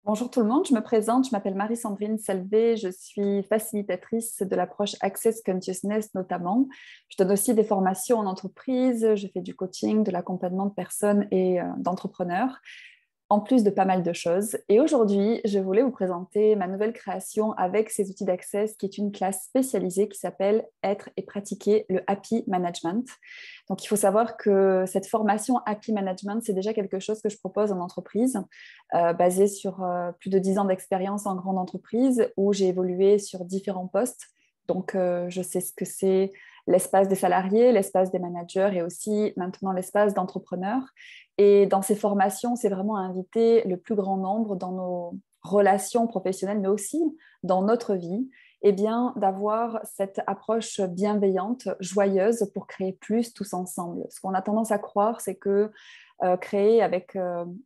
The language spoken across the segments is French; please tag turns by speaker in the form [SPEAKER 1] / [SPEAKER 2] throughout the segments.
[SPEAKER 1] Bonjour tout le monde, je me présente, je m'appelle Marie-Sandrine Salvé, je suis facilitatrice de l'approche Access Consciousness notamment. Je donne aussi des formations en entreprise, je fais du coaching, de l'accompagnement de personnes et d'entrepreneurs, en plus de pas mal de choses. Et aujourd'hui, je voulais vous présenter ma nouvelle création avec ces outils d'Access, qui est une classe spécialisée qui s'appelle Être et pratiquer le Happy Management. Donc, il faut savoir que cette formation Happy Management, c'est déjà quelque chose que je propose en entreprise, basée sur plus de 10 ans d'expérience en grande entreprise, où j'ai évolué sur différents postes. Donc, je sais ce que c'est l'espace des salariés, l'espace des managers et aussi maintenant l'espace d'entrepreneurs. Et dans ces formations, c'est vraiment inviter le plus grand nombre dans nos relations professionnelles, mais aussi dans notre vie, eh bien, d'avoir cette approche bienveillante, joyeuse pour créer plus tous ensemble. Ce qu'on a tendance à croire, c'est que créer avec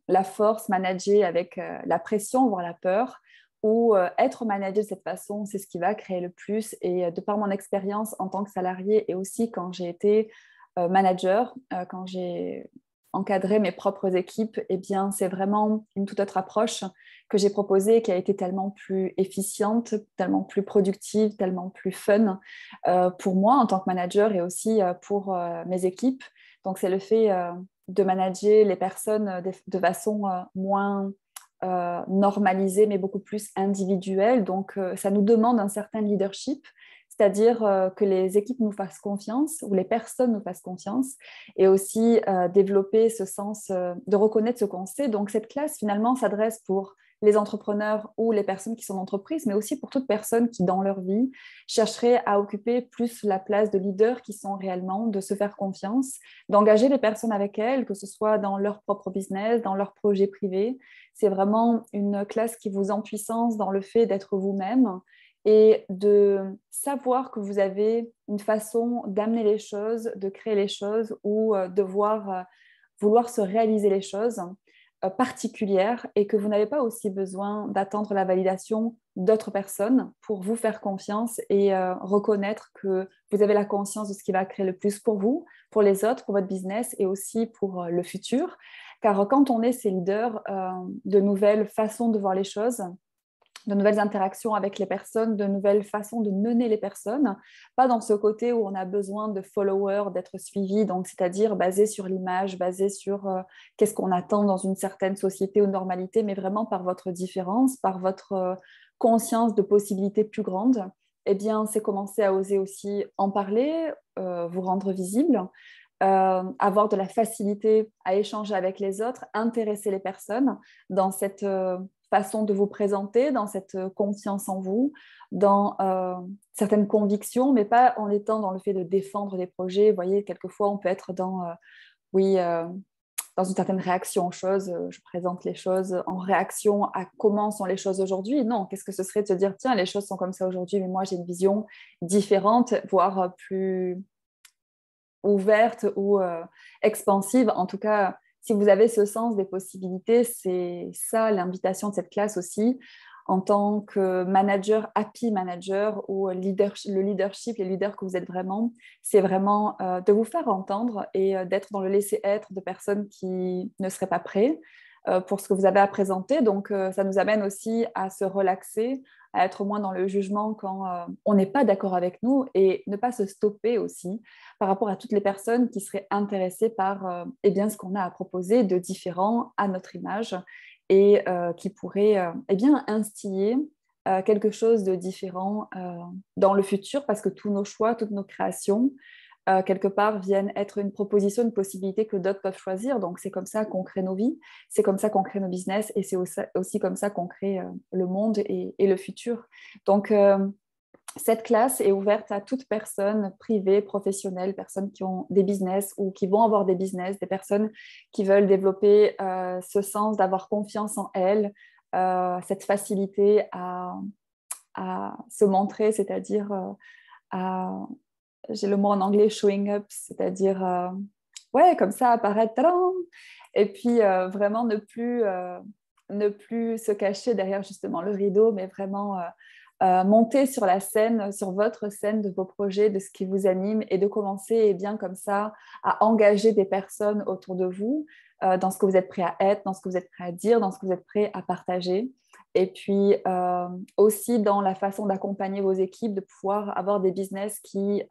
[SPEAKER 1] la force, manager avec la pression, voire la peur, ou être managé de cette façon, c'est ce qui va créer le plus. Et de par mon expérience en tant que salarié et aussi quand j'ai été manager, quand j'ai encadré mes propres équipes, eh bien, c'est vraiment une toute autre approche que j'ai proposée qui a été tellement plus efficiente, tellement plus productive, tellement plus fun pour moi en tant que manager et aussi pour mes équipes. Donc, c'est le fait de manager les personnes de façon moins normalisée, mais beaucoup plus individuelle. Donc, ça nous demande un certain leadership, c'est-à-dire que les équipes nous fassent confiance ou les personnes nous fassent confiance et aussi développer ce sens de reconnaître ce qu'on sait. Donc, cette classe, finalement, s'adresse pour les entrepreneurs ou les personnes qui sont en entreprise, mais aussi pour toute personne qui, dans leur vie, chercherait à occuper plus la place de leader qui sont réellement, de se faire confiance, d'engager les personnes avec elles, que ce soit dans leur propre business, dans leur projet privé. C'est vraiment une classe qui vous empuissance dans le fait d'être vous-même et de savoir que vous avez une façon d'amener les choses, de créer les choses ou de vouloir se réaliser les choses particulières et que vous n'avez pas aussi besoin d'attendre la validation d'autres personnes pour vous faire confiance et reconnaître que vous avez la conscience de ce qui va créer le plus pour vous, pour les autres, pour votre business et aussi pour le futur. Car quand on est ces leaders de nouvelles façons de voir les choses, de nouvelles interactions avec les personnes, de nouvelles façons de mener les personnes, pas dans ce côté où on a besoin de followers, d'être suivi, donc c'est-à-dire basé sur l'image, basé sur qu'est-ce qu'on attend dans une certaine société ou normalité, mais vraiment par votre différence, par votre conscience de possibilités plus grandes. Eh bien, c'est commencer à oser aussi en parler, vous rendre visible, avoir de la facilité à échanger avec les autres, intéresser les personnes dans cette façon de vous présenter, dans cette confiance en vous, dans certaines convictions, mais pas en étant dans le fait de défendre des projets. Vous voyez, quelquefois, on peut être oui, dans une certaine réaction aux choses. Je présente les choses en réaction à comment sont les choses aujourd'hui. Non, qu'est-ce que ce serait de se dire, tiens, les choses sont comme ça aujourd'hui, mais moi, j'ai une vision différente, voire plus ouverte ou expansive. En tout cas, si vous avez ce sens des possibilités, c'est ça l'invitation de cette classe aussi. En tant que manager, happy manager ou le leadership, les leaders que vous êtes vraiment, c'est vraiment de vous faire entendre et d'être dans le laisser-être de personnes qui ne seraient pas prêtes pour ce que vous avez à présenter. Donc, ça nous amène aussi à se relaxer, à être moins dans le jugement quand on n'est pas d'accord avec nous et ne pas se stopper aussi par rapport à toutes les personnes qui seraient intéressées par eh bien, ce qu'on a à proposer de différent à notre image et qui pourraient eh bien, instiller quelque chose de différent dans le futur parce que tous nos choix, toutes nos créations, quelque part, viennent être une proposition, une possibilité que d'autres peuvent choisir. Donc, c'est comme ça qu'on crée nos vies, c'est comme ça qu'on crée nos business et c'est aussi comme ça qu'on crée le monde et le futur. Donc, cette classe est ouverte à toute personne privée, professionnelle, personnes qui ont des business ou qui vont avoir des business, des personnes qui veulent développer ce sens d'avoir confiance en elles, cette facilité à se montrer, c'est-à-dire à j'ai le mot en anglais showing up, c'est-à-dire ouais, comme ça apparaître, tadam et puis vraiment ne plus se cacher derrière justement le rideau, mais vraiment monter sur la scène, sur votre scène de vos projets, de ce qui vous anime et de commencer et bien comme ça à engager des personnes autour de vous dans ce que vous êtes prêt à être, dans ce que vous êtes prêt à dire, dans ce que vous êtes prêt à partager. Et puis aussi dans la façon d'accompagner vos équipes, de pouvoir avoir des business qui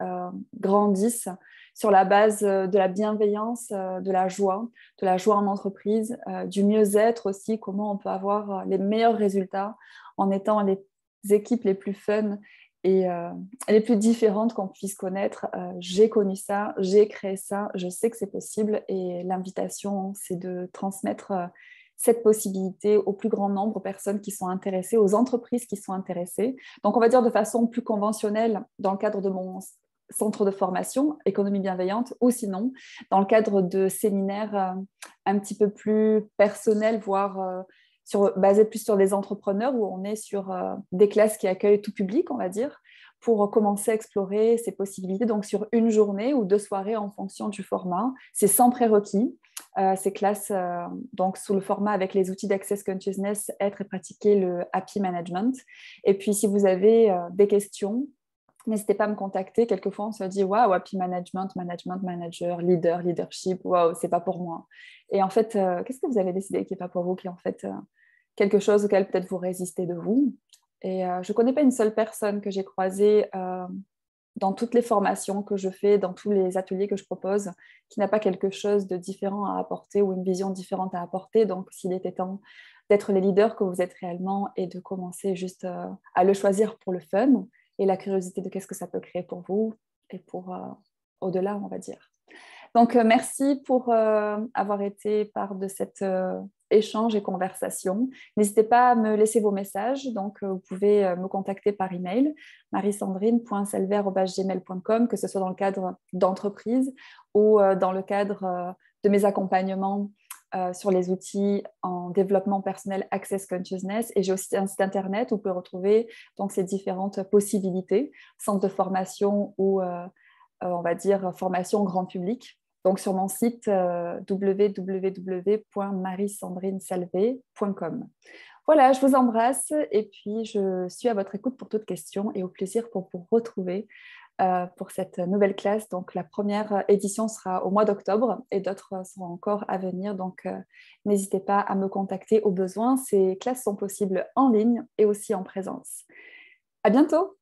[SPEAKER 1] grandissent sur la base de la bienveillance, de la joie en entreprise, du mieux-être aussi, comment on peut avoir les meilleurs résultats en étant les équipes les plus fun et les plus différentes qu'on puisse connaître. J'ai connu ça, j'ai créé ça, je sais que c'est possible et l'invitation, c'est de transmettre cette possibilité au plus grand nombre de personnes qui sont intéressées, aux entreprises qui sont intéressées. Donc, on va dire de façon plus conventionnelle dans le cadre de mon centre de formation, économie bienveillante, ou sinon dans le cadre de séminaires un petit peu plus personnels, voire basés plus sur des entrepreneurs, où on est sur des classes qui accueillent tout public, on va dire, pour commencer à explorer ces possibilités. Donc, sur une journée ou 2 soirées en fonction du format, c'est sans prérequis. Ces classes, donc sous le format avec les outils d'Access Consciousness, être et pratiquer le Happy Management. Et puis, si vous avez des questions, n'hésitez pas à me contacter. Quelquefois, on se dit, waouh, Happy Management, Management, Manager, Leader, Leadership, waouh, c'est pas pour moi. Et en fait, qu'est-ce que vous avez décidé qui n'est pas pour vous, qui est en fait quelque chose auquel peut-être vous résistez de vous? Et je ne connais pas une seule personne que j'ai croisée dans toutes les formations que je fais, dans tous les ateliers que je propose, qui n'a pas quelque chose de différent à apporter ou une vision différente à apporter. Donc, s'il était temps d'être les leaders que vous êtes réellement et de commencer juste à le choisir pour le fun et la curiosité de qu'est-ce que ça peut créer pour vous et pour au-delà, on va dire. Donc, merci pour avoir été part de cet échange et conversation. N'hésitez pas à me laisser vos messages. Donc, vous pouvez me contacter par email, mariesandrine.selver@gmail.com, que ce soit dans le cadre d'entreprise ou dans le cadre de mes accompagnements sur les outils en développement personnel Access Consciousness. Et j'ai aussi un site internet où vous pouvez retrouver donc, ces différentes possibilités, centre de formation ou on va dire formation grand public. Donc sur mon site www.mariesandrinesalvé.com. Voilà, je vous embrasse et puis je suis à votre écoute pour toute question et au plaisir pour vous retrouver pour cette nouvelle classe. Donc la première édition sera au mois d'octobre et d'autres seront encore à venir. Donc n'hésitez pas à me contacter au besoin. Ces classes sont possibles en ligne et aussi en présence. À bientôt!